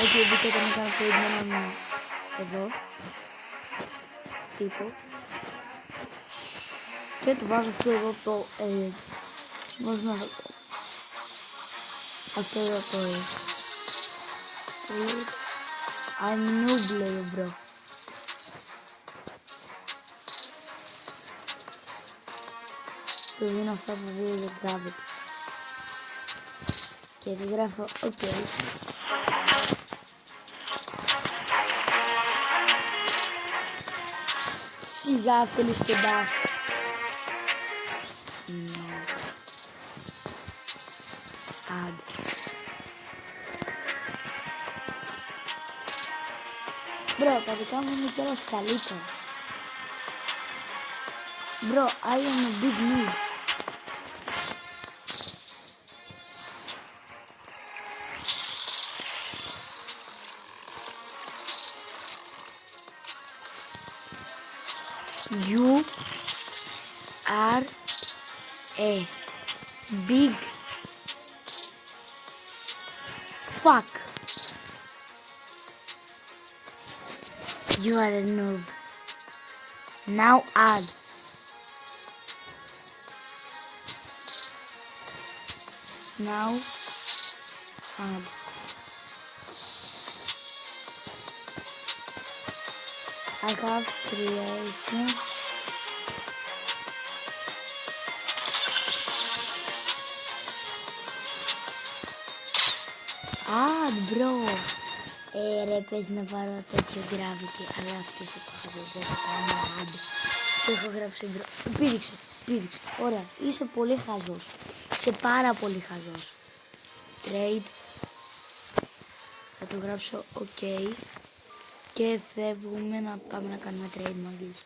Όχι, μπήκατε να κάνω trade με έναν εδώ τύπο και του βάζω αυτό εδώ το πώς να το πω, αυτό εδώ το I'm noob, λέει ο bro. Του δίνω αυτά τα δύο για gravity και τη γράφω ok. Σιγά θέλεις και dash. Add. Μπρο, τα δικά μου είναι κιόλας καλύτερα. Μπρο, I am a big noob. You are a big fuck. You are a noob. Now add. Now add. I have creation. Add, bro. Ρε, πες να πάρω τέτοιο gravity, αλλά αυτός το χαζός, δεν θα κάνω add. Το έχω γράψει, bro. Πήδηξε. Ωραία, είσαι πολύ χαζός. Είσαι πάρα πολύ χαζός. Trade. Θα το γράψω ok. Και φεύγουμε να πάμε να κάνουμε trade, μαγκής.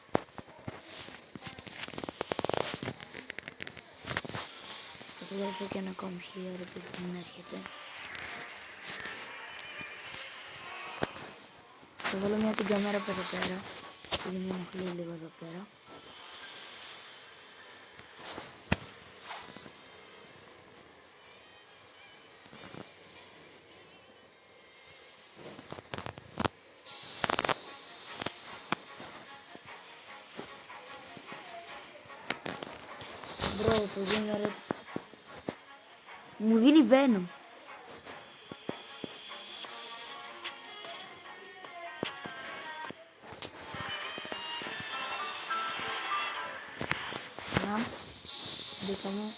Θα το γράψω και ένα computer που δεν έρχεται. Θα βάλω μια την κάμερα από εδώ πέρα, γιατί με ενοχλεί λίγο εδώ πέρα. Μπρο, το δίνω ρε. Μου δίνει Venom. Να, μπήκαμε.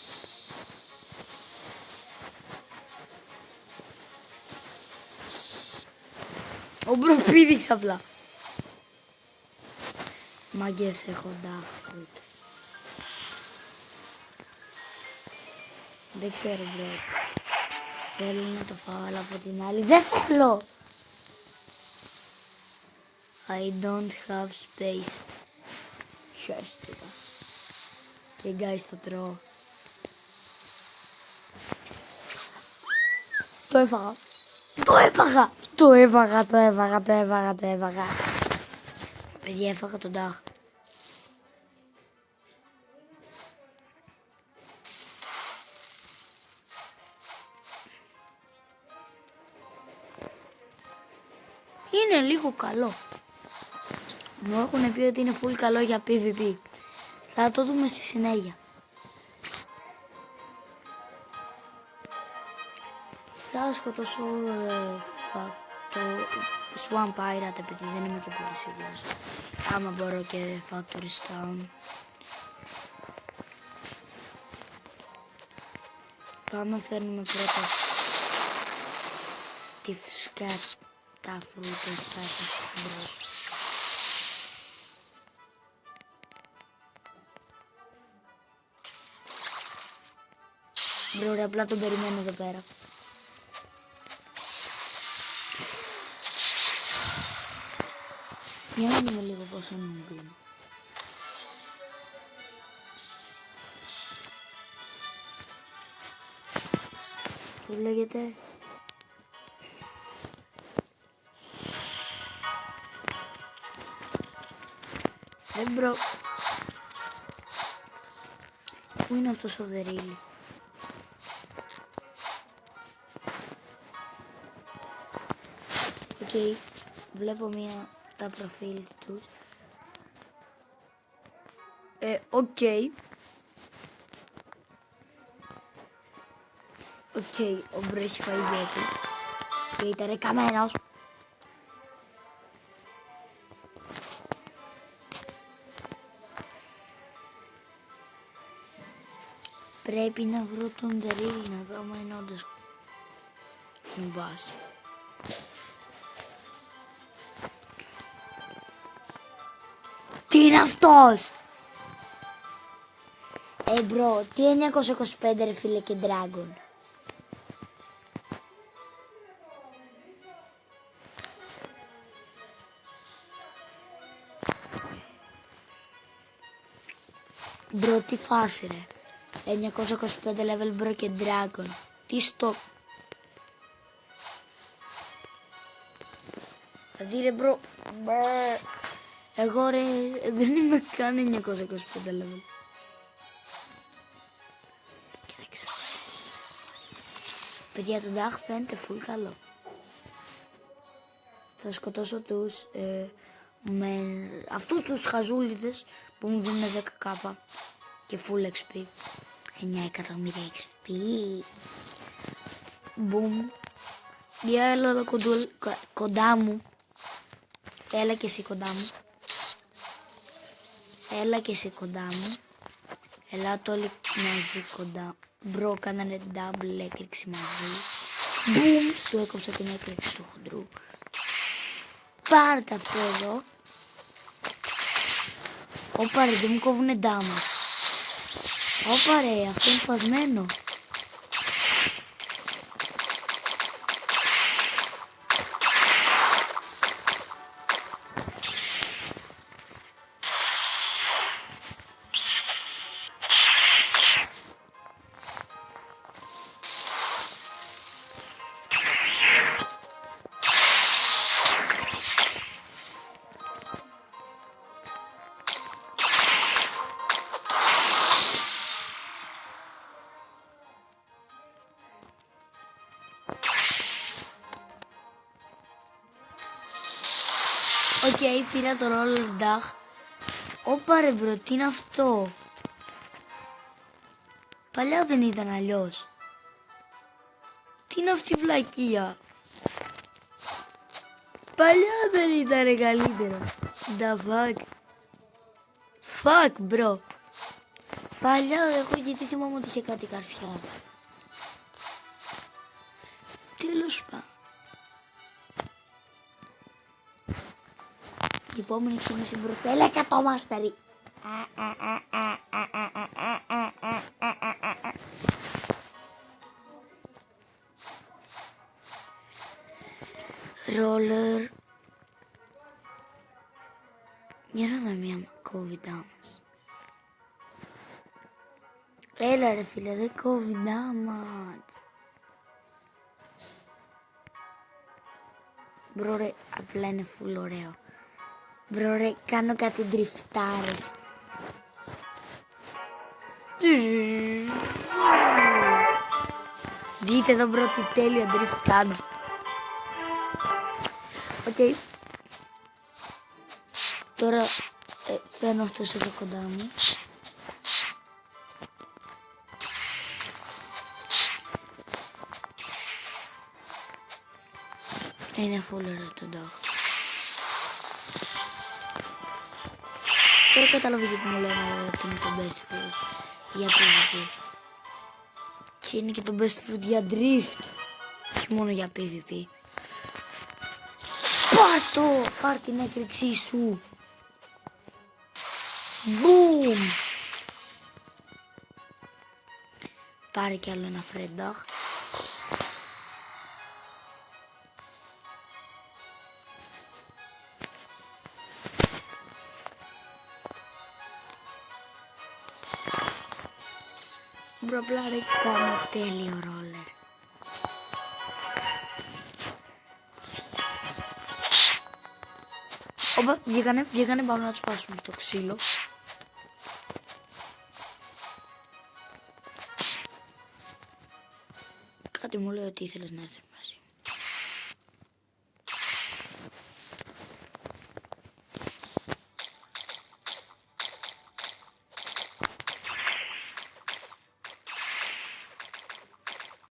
Ο μπρο πήδηξε απλά. Μάγκες, έχω dark fruit. Δεν ξέρω, μπρο. Θέλω να το φάω, αλλά από την άλλη δεν θέλω. I don't have space. Χαίστηκα. Και guys, το τρώω. Το έφαγα. Παιδιά, έφαγα τον τάχ. Είναι λίγο καλό. Μου έχουν πει ότι είναι full καλό για PvP. Θα το δούμε στη συνέχεια. Θα σκοτώσω το Swamp Pirate, επειδή δεν είμαι και πολύ σίγουρος. Άμα μπορώ και Factory Stone. Πάμε, φέρνουμε πρώτα τη σκάτα φρούτα και θα έχω στο μπρος. Μπρο, απλά τον περιμένω εδώ πέρα. Για να δούμε λίγο πόσο νόμπι είναι. Πώς λέγεται? Μπρο. Πού είναι αυτός ο δερίλη? Οκ. Βλέπω τα προφίλ τους. Οκ. Ο Μπρο έχει φάει γεια του. Και ήταν καμένος. Πρέπει να βρω τον Δερίλ να δω άμα είναι όντως μπας. Τι είναι αυτός! Μπρο, τι 925 ρε φίλε και Dragon. Μπρο, τι φάση ρε. 925 level Bro και Dragon. Τι στο... Δηλαδή ρε Bro. Εγώ ρε δεν είμαι καν 925 level. Και δεν ξέρω. Παιδιά, το Dach φαίνεται full καλό. Θα σκοτώσω τους με αυτούς τους χαζούλιδες που μου δίνουν 10k και full XP. 9 εκατομμύρια XP. Μπουμ. Για έλα εδώ κοντά μου. Έλα και εσύ κοντά μου. Έλα και εσύ κοντά μου. Ελάτε όλοι μαζί κοντά. Μπρο, κάνανε double έκρηξη μαζί. Μπουμ. Του έκοψα την έκρηξη του χοντρού. Πάρτε αυτό εδώ. Όπα ρε, δεν μου κόβουνε damage. Όπα ρε, αυτό είναι σπασμένο. Οκ, πήρα το roller Dach. Όπα ρε μπρο, τι είναι αυτό. Παλιά δεν ήταν αλλιώς. Τι είναι αυτή η βλακεία. Παλιά δεν ήταν καλύτερο. The fuck. Fuck μπρο. Παλιά έχω γιατί θυμάμαι ότι είχε κάτι καρφιά. Τέλος πάντων. Η επόμενη κίνηση μπροστά. Έλα κατώ μάστερι. Roller. Για να δω μια COVID damage. Έλα ρε φίλε, δεν COVID damage. Μπρο ρε, απλά είναι full ωραίο. Μπρο ρε, κάνω κάτι ντριφτάρες. Δείτε εδώ μπρο τι τέλειο drift κάνω. Οκ. Τώρα φέρνω αυτός εδώ κοντά μου. Είναι full ωραίο το Dach. Τώρα κατάλαβα γιατί μου λένε ότι είναι το best fruit για PvP. Και είναι και το best fruit για drift. Όχι μόνο για PvP. Πάρ' την έκρηξή σου. Boom. Πάρε κι άλλο ένα Fred Dach. Μπρο, απλά ρε κάνω τέλειο ρόλερ. Όπα, βγήκανε, πάμε να τους πάσουμε στο ξύλο. Κάτι μου λέει ότι ήθελες να έρθεις μαζί.